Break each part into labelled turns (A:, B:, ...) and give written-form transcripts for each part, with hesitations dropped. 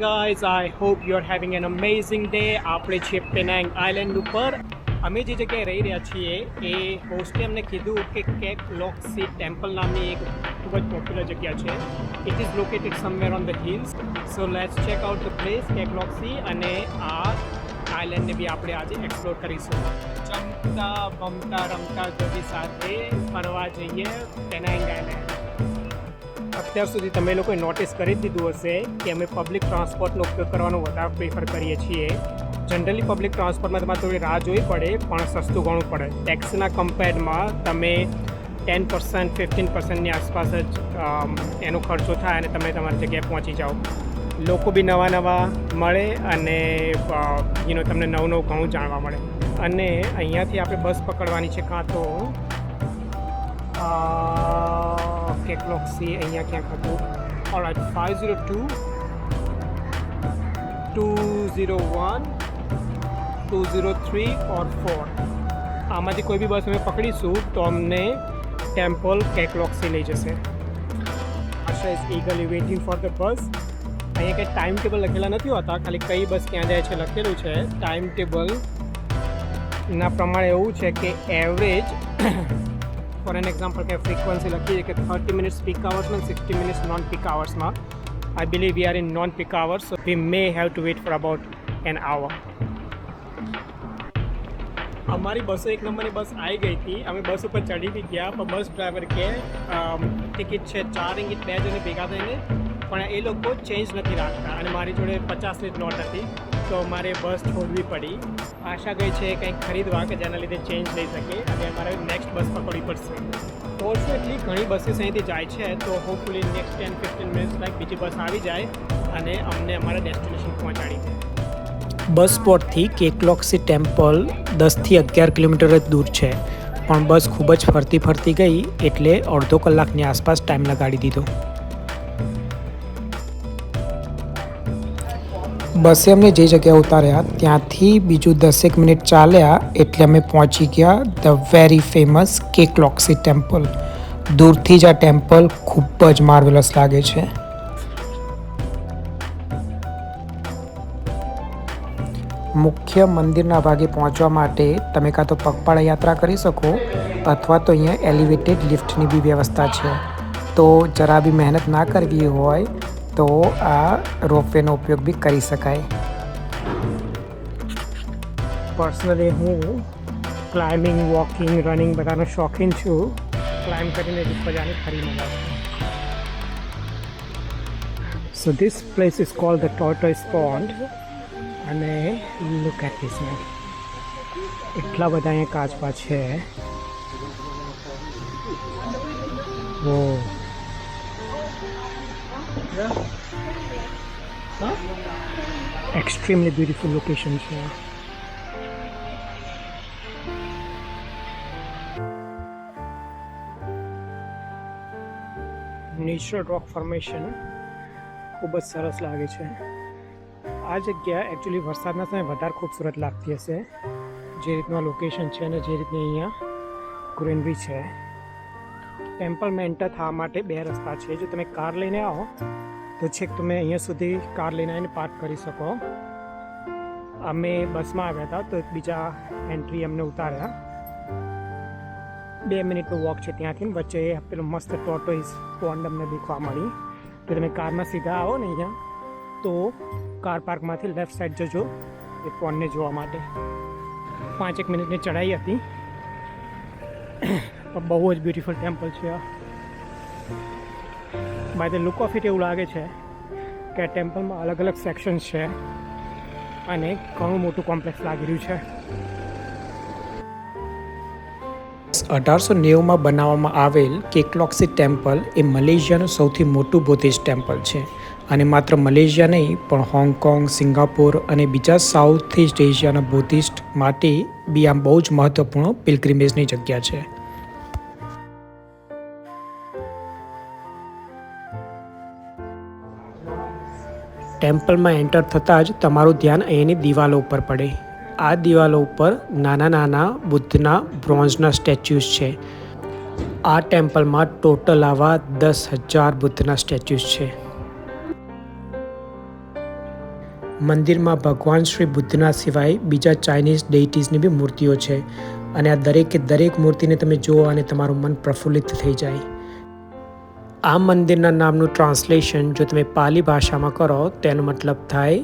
A: guys, I hope you're having an amazing day. આપણે છીએ પેનાંગ island ઉપર. અમે જે જગ્યાએ રહી રહ્યા છીએ એ હોસ્ટે અમને કીધું કે કેક લોકસી ટેમ્પલ નામની એક ખૂબ જ પોપ્યુલર જગ્યા છે. It is located somewhere on the hills. So let's check out the place Kek Lok Si અને આ આઇલેન્ડને બી આપણે આજે એક્સપ્લોર કરીશું. ચમતા બમતા રમતા જોડી સાથે ફરવા જઈએ પેનાંગ આઇલેન્ડ. અત્યાર સુધી તમે લોકોએ નોટિસ કરી જ દીધું હશે કે અમે પબ્લિક ટ્રાન્સપોર્ટનો ઉપયોગ કરવાનો વધારે પ્રિફર કરીએ છીએ. જનરલી પબ્લિક ટ્રાન્સપોર્ટમાં તમારે થોડી રાહ જોવી પડે પણ સસ્તું ઘણું પડે. ટેક્સના કમ્પેરમાં તમે 10% 15%ની આસપાસ જ એનો ખર્ચો થાય અને તમે તમારી જગ્યાએ પહોંચી જાઓ. લોકો બી નવા નવા મળે અને તમને નવું નવું ઘણું જાણવા મળે. અને અહીંયાથી આપણે બસ પકડવાની છે કાં તો કેક લોકસી અહીંયા ક્યાંક હતું. ઓલરાઇટ 502 201 203 or 4 આમાંથી કોઈ બી બસ અમે પકડીશું તો અમને ટેમ્પલ કેક લોકસી લઈ જશે. Asha is eagerly waiting for the bus. અહીંયા કંઈ ટાઈમ ટેબલ લખેલા નથી હોતા, ખાલી કઈ બસ ક્યાં જાય છે લખેલું છે. ટાઈમ ટેબલના પ્રમાણે એવું છે કે એવરેજ ફોર એન એક્ઝામ્પલ કે ફ્રીક્વન્સી લખીએ કે 30 મિનિટ્સ પીક આવર્સમાં 60 મિનિટ્સ નોન પીક આવર્સમાં. I believe we are in non peak hours, so we may have to wait for about an hour. અમારી બસો એક નંબરની બસ આવી ગઈ હતી. અમે બસ ઉપર ચડી બી ગયા પણ બસ ડ્રાઈવર કે ટિકિટ છે 4 રિંગિટ 2 જણે ભેગા થઈને, પણ એ લોકો ચેન્જ નથી રાખતા અને મારી જોડે 50ની જ નોટ હતી તો મારે બસ છોડવી પડી. આશા ગઈ છે કંઈક ખરીદવા કે જેના લીધે ચેન્જ લઈ શકે અને અમારે નેક્સ્ટ બસ પકડવી પડશે. ફોર્ચ્યુનેટલી ઘણી બસીસ અહીંથી જાય છે તો હોપફુલી નેક્સ્ટ 10-15 મિનિટ્સ લાઈક બીજી બસ આવી જાય અને અમને અમારા ડેસ્ટિનેશન પહોંચાડી દે. બસ સ્પોટથી કેક લોકસી ટેમ્પલ 10થી 11 કિલોમીટર જ દૂર છે, પણ બસ ખૂબ જ ફરતી ગઈ એટલે અડધો કલાકની આસપાસ ટાઈમ લગાડી દીધો. બસે અમને જે જગ્યાએ ઉતાર્યા ત્યાંથી બીજું 10 મિનિટ ચાલ્યા એટલે અમે પહોંચી ગયા the very famous Kek Lok Si temple. દૂરથી જ આ ટેમ્પલ ખૂબ જ માર્વેલસ લાગે છે. મુખ્ય મંદિરના ભાગે પહોંચવા માટે તમે કાં તો પગપાળા યાત્રા કરી શકો અથવા તો અહીંયા એલિવેટેડ લિફ્ટની બી વ્યવસ્થા છે. તો જરા બી મહેનત ના કરવી હોય તો આ રોપવેનો ઉપયોગ બી કરી શકાય. પર્સનલી હું ક્લાઇમ્બિંગ, વોકિંગ, રનિંગ બધાનો શોખીન છું. ક્લાઇમ્બ કરીને ઉપર જવાની ખરી મજા છે. So this place is called the tortoise pond અને લુક એટ ધીસ મેન. એટલા બધા અહીંયા કાચબા છે. ઓ extremely beautiful location છે. નેચરલ રોક ફોર્મેશન ખૂબ જ સરસ લાગે છે. આ જગ્યા એકચ્યુઅલી વરસાદના સમયે વધારે ખૂબસૂરત લાગતી હશે, જે રીતનું લોકેશન છે અને જે રીતની અહીંયા ગ્રીનરી છે. ટેમ્પલમાં એન્ટર થવા માટે 2 રસ્તા છે. જો તમે કાર લઈને આવો તો છેક તમે અહીંયા સુધી કાર લઈને આવીને પાર્ક કરી શકો. અમે બસમાં આવ્યા હતા તો બીજા એન્ટ્રી અમને ઉતાર્યા. 2 મિનિટનો વોક છે ત્યાંથી. વચ્ચે પેલું મસ્ત ટોર્ટોઇસ પોન્ડ અમને દેખવા મળી. તો તમે કારમાં સીધા આવો ને અહીંયા તો કાર પાર્કમાંથી લેફ્ટ સાઈડ જજો એ પોન્ડને જોવા માટે. 5-1 મિનિટની ચઢાઈ હતી પણ બહુ જ બ્યુટિફુલ ટેમ્પલ છે. By the look of it એવું લાગે છે કે આ ટેમ્પલમાં અલગ અલગ સેક્શન્સ છે અને ઘણું મોટું કોમ્પ્લેક્સ લાગી રહ્યું છે. 1890માં બનાવવામાં આવેલ કેક લોકસી ટેમ્પલ એ મલેશિયાનું સૌથી મોટું બુદ્ધિસ્ટ ટેમ્પલ છે અને માત્ર મલેશિયા નહીં પણ હોંગકોંગ, સિંગાપોર અને બીજા સાઉથ ઇસ્ટ એશિયાના બુદ્ધિસ્ટ માટે બી આમ બહુ જ મહત્વપૂર્ણ પિલગ્રિમેજની જગ્યા છે. ટેમ્પલમાં એન્ટર થતાં જ તમારું ધ્યાન અહીંની દિવાલો ઉપર પડે. આ દિવાલો ઉપર નાના બુદ્ધના બ્રોન્ઝના સ્ટેચ્યુઝ છે. આ ટેમ્પલમાં ટોટલ આવા 10,000 બુદ્ધના સ્ટેચ્યુઝ છે.
B: મંદિરમાં ભગવાન શ્રી બુદ્ધના સિવાય બીજા ચાઇનીઝ ડેઇટીઝની બી મૂર્તિઓ છે અને આ દરેક મૂર્તિને તમે જુઓ અને તમારું મન પ્રફુલ્લિત થઈ જાય. આ મંદિરના નામનું ટ્રાન્સલેશન જો તમે પાલી ભાષામાં કરો તો એનો મતલબ થાય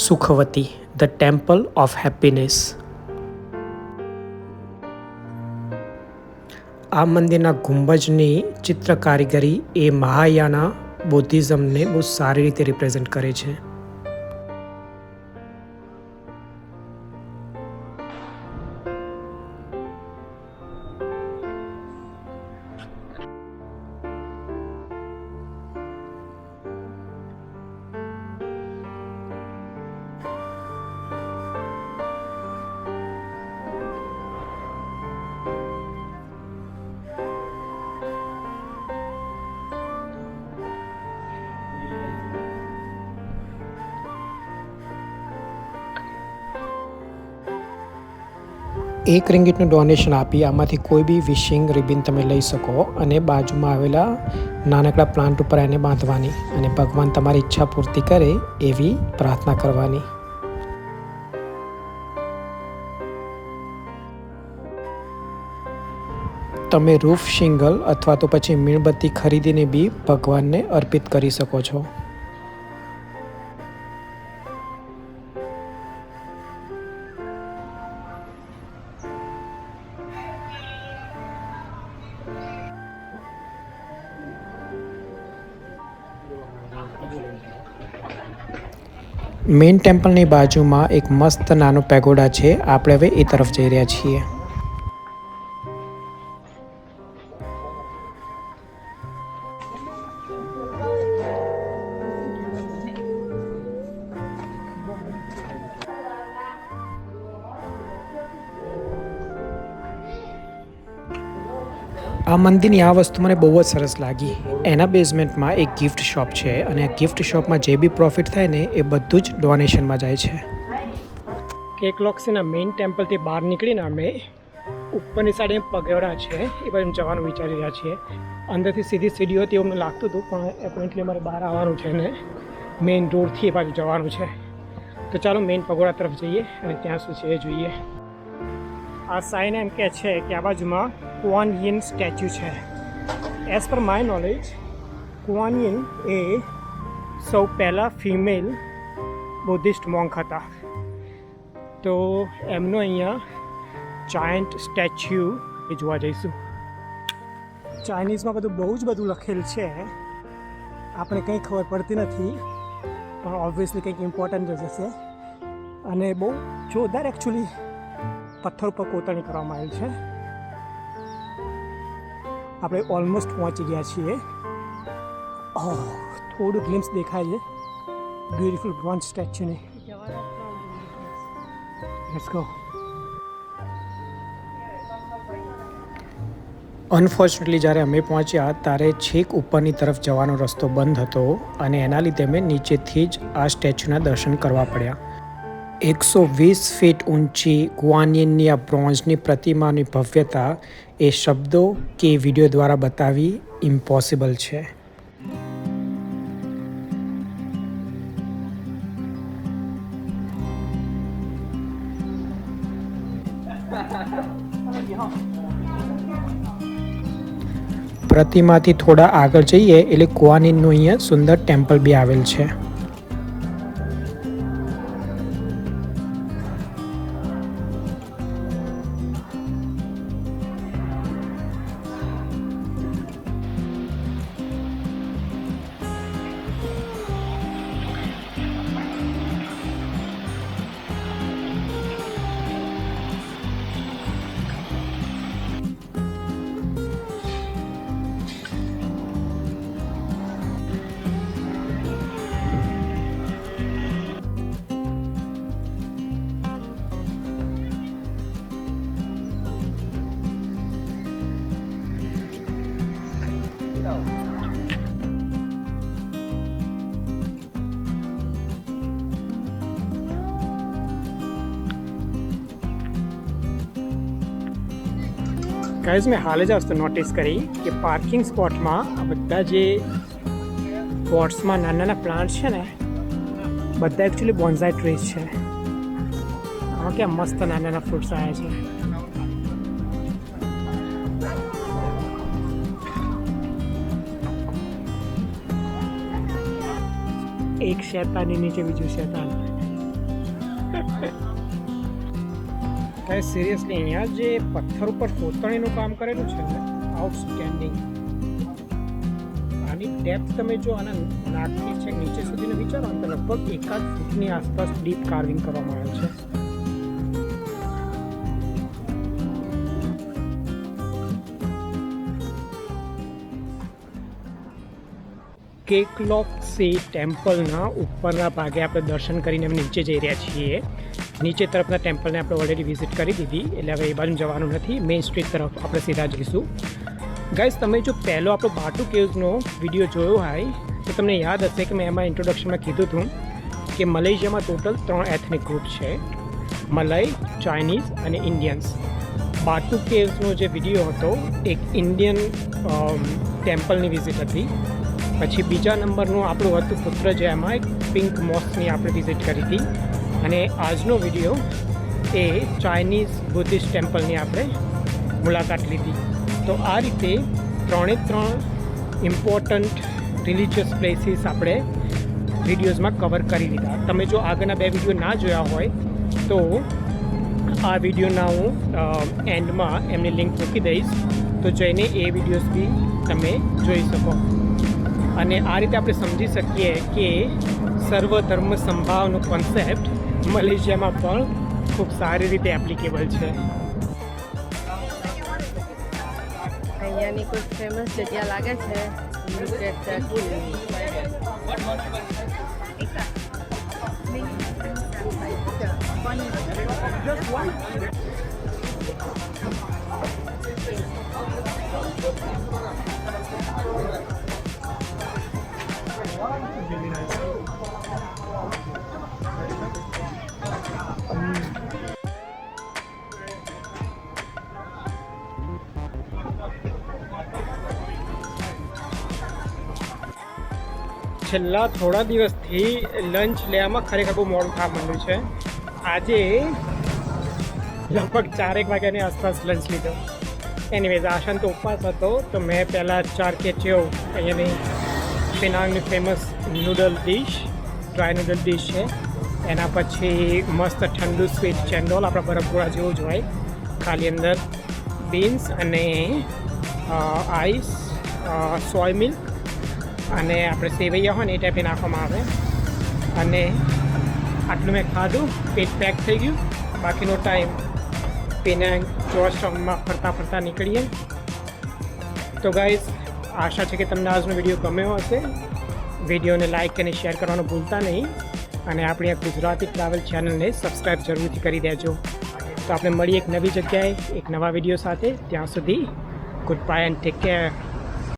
B: સુખવતી, ધ ટેમ્પલ ઓફ હેપીનેસ. આ મંદિરના ગુંબજની ચિત્ર કારીગરી એ મહાયાના બૌદ્ધિઝમને બહુ સારી રીતે રિપ્રેઝેન્ટ કરે છે. એક રિંગીટનું ડોનેશન આપી આમાંથી કોઈ બી વિશિંગ રિબિન તમે લઈ શકો અને બાજુમાં આવેલા નાનકડા પ્લાન્ટ ઉપર એને બાંધવાની અને ભગવાન તમારી ઈચ્છા પૂર્તિ કરે એવી પ્રાર્થના કરવાની. તમે રૂફ શિંગલ અથવા તો પછી મીણબત્તી ખરીદીને બી ભગવાનને અર્પિત કરી શકો છો. મેઇન ટેમ્પલની બાજુમાં એક મસ્ત નાનો પેગોડા છે. આપણે હવે એ તરફ જઈ રહ્યા છીએ. આ મંદિરની આ વસ્તુ મને બહુ જ સરસ લાગી. એના બેઝમેન્ટમાં એક ગિફ્ટ શોપ છે અને આ ગિફ્ટ શોપમાં જે બી પ્રોફિટ થાય ને એ બધું જ ડોનેશનમાં જાય છે.
A: કેકલોક્સીના મેઇન ટેમ્પલથી બહાર નીકળીને અમે ઉપરની સાઈડ એમ પગોડા છે એ બાજુ જવાનું વિચારી રહ્યા છીએ. અંદરથી સીધી સીડીઓ હતી એવું મને લાગતું હતું, પણ એપોઇન્ટલી અમારે બહાર આવવાનું છે ને મેઇન રોડથી એ બાજુ જવાનું છે. તો ચાલો મેઇન પગોડા તરફ જઈએ અને ત્યાં શું છે એ જોઈએ. આ સાઇન એમ કહે છે કે આ બાજુમાં Guanyin સ્ટેચ્યુ છે. As per my knowledge Guanyin એ સૌ પહેલાં ફિમેલ બુદ્ધિસ્ટ મોન્ક હતા. તો એમનો અહીંયા જાયન્ટ સ્ટેચ્યુ એ જોવા જઈશું. ચાઇનીઝમાં બધું બહુ જ બધું લખેલ છે, આપણે કંઈ ખબર પડતી નથી, પણ ઓબ્વિયસલી કંઈક ઇમ્પોર્ટન્ટ જ હશે. અને બહુ જોરદાર એકચ્યુઅલી પથ્થર ઉપર કોતરણી કરવામાં આવેલ છે. આપણે ઓલમોસ્ટ પહોંચી ગયા છીએ. થોડું ગ્લિમ્સ દેખાય છે બ્યુટીફુલ બ્રોન્ઝ સ્ટેચ્યુની. Let's go.
B: અનફોર્ચ્યુનેટલી જ્યારે અમે પહોંચ્યા ત્યારે છેક ઉપરની તરફ જવાનો રસ્તો બંધ હતો અને એના લીધે અમે નીચેથી જ આ સ્ટેચ્યુના દર્શન કરવા પડ્યા. 120 ફીટ ઊંચી ગુઆનિયનની આ બ્રોન્ઝની પ્રતિમાની ભવ્યતા એ શબ્દો કે વિડીયો દ્વારા બતાવી ઇમ્પોસિબલ છે. પ્રતિમાથી થોડા આગળ જઈએ એટલે ગુઆનિયનનું અહીંયા સુંદર ટેમ્પલ બી આવેલ છે.
A: ગાઈઝ મેં હાલ જ વસ્તુ નોટિસ કરી કે પાર્કિંગ સ્પોટમાં આ બધા જે પોટ્સમાં નાના નાના પ્લાન્ટ છે ને બધા એકચ્યુઅલી બોન્સાઈ ટ્રીઝ છે. આમાં કેમ મસ્ત નાના નાના ફ્રૂટ્સ આવ્યા છે. એક શેતાની નીચે બીજું શેતાન. સિરિયસલી અહીંયા જે પથ્થર ઉપર કોતરણીનું કામ કરેલું છે ને, આઉટસ્ટેન્ડિંગ. આની ડેપ્થ તમે જો આના નાકની છે નીચે સુધીને વિચારો તો લગભગ 1 ફૂટની આસપાસ ડીપ કાર્વિંગ કરવામાં આવ્યું છે. કેકલોક સી ટેમ્પલના ઉપરના ભાગે આપણે દર્શન કરીને અમે નીચે જઈ રહ્યા છીએ. નીચે તરફના ટેમ્પલને આપણે ઓલરેડી વિઝિટ કરી દીધી, એટલે હવે એ બાજુ જવાનું નથી. મેઇન સ્ટ્રીટ તરફ આપણે સીધા જઈશું. ગાઈઝ, તમે જો પહેલો આપણો બાટુ કેવ્સનો વિડીયો જોયો હોય તો તમને યાદ હશે કે મેં એમાં ઇન્ટ્રોડક્શનમાં કીધું હતું કે મલેશિયામાં ટોટલ 3 એથનિક ગ્રુપ છે: મલાઈ, ચાઇનીઝ અને ઇન્ડિયન્સ. બાટુ કેવ્સનો જે વિડીયો હતો એક ઇન્ડિયન ટેમ્પલની વિઝિટ હતી. પછી બીજા નંબરનું આપણું હતું પુત્ર, જે એમાં એક પિંક મોસ્કની આપણે વિઝિટ કરી હતી. અને આજનો વિડીયો એ ચાઇનીઝ બુદ્ધિસ્ટ ટેમ્પલની આપણે મુલાકાત લીધી. તો આ રીતે 3 ઇમ્પોર્ટન્ટ રિલિજિયસ પ્લેસીસ આપણે વિડીયોઝમાં કવર કરી લીધા. તમે જો આગળના 2 વિડીયો ના જોયા હોય તો આ વિડીયોના હું એન્ડમાં એમની લિંક મૂકી દઈશ, તો જઈને એ વિડીયોઝ બી તમે જોઈ શકો. અને આ રીતે આપણે સમજી શકીએ કે સર્વધર્મ સંભાવનો કોન્સેપ્ટ મલેશિયામાં પણ ખૂબ સારી રીતે એપ્લિકેબલ છે.
C: અહીંયાની કોઈ ફેમસ જગ્યા લાગે છે.
A: છેલ્લા થોડા દિવસથી લંચ લેવામાં ખરેખર બહુ મોડું થવા માંડ્યું છે. આજે લગભગ 4 વાગ્યાની આસપાસ લંચ લીધો. એનીવેઝ, આશાન તો ઉપવાસ હતો, તો મેં પહેલાં 4 કેચેવ અહીંયાની પેનાંગની famous noodle dish, dry noodle dish છે. એના પછી મસ્ત ઠંડુ સ્વીટ ચેન્ડોલ, આપણા બરફગોળા જેવું જ હોય, ખાલી અંદર બીન્સ અને આઈસ, સોય મિલ્ક અને આપણે સેવૈયા હોય ને એ ટાઈપે નાખવામાં આવે. અને આટલું મેં ખાધું, પેટ પેક થઈ ગયું. બાકીનો ટાઈમ પેનાંગ જોર્જટાઉનમાં ફરતા નીકળીએ. તો ગાઈઝ, આશા છે કે તમને આજનો વિડીયો ગમ્યો હશે. વિડીયોને લાઇક અને શેર કરવાનું ભૂલતા નહીં. અને આપણી આ ગુજરાતી ટ્રાવેલ ચેનલને સબસ્ક્રાઈબ જરૂરથી કરી દેજો. તો આપણે મળીએ એક નવી જગ્યાએ એક નવા વિડીયો સાથે. ત્યાં સુધી good bye and take care.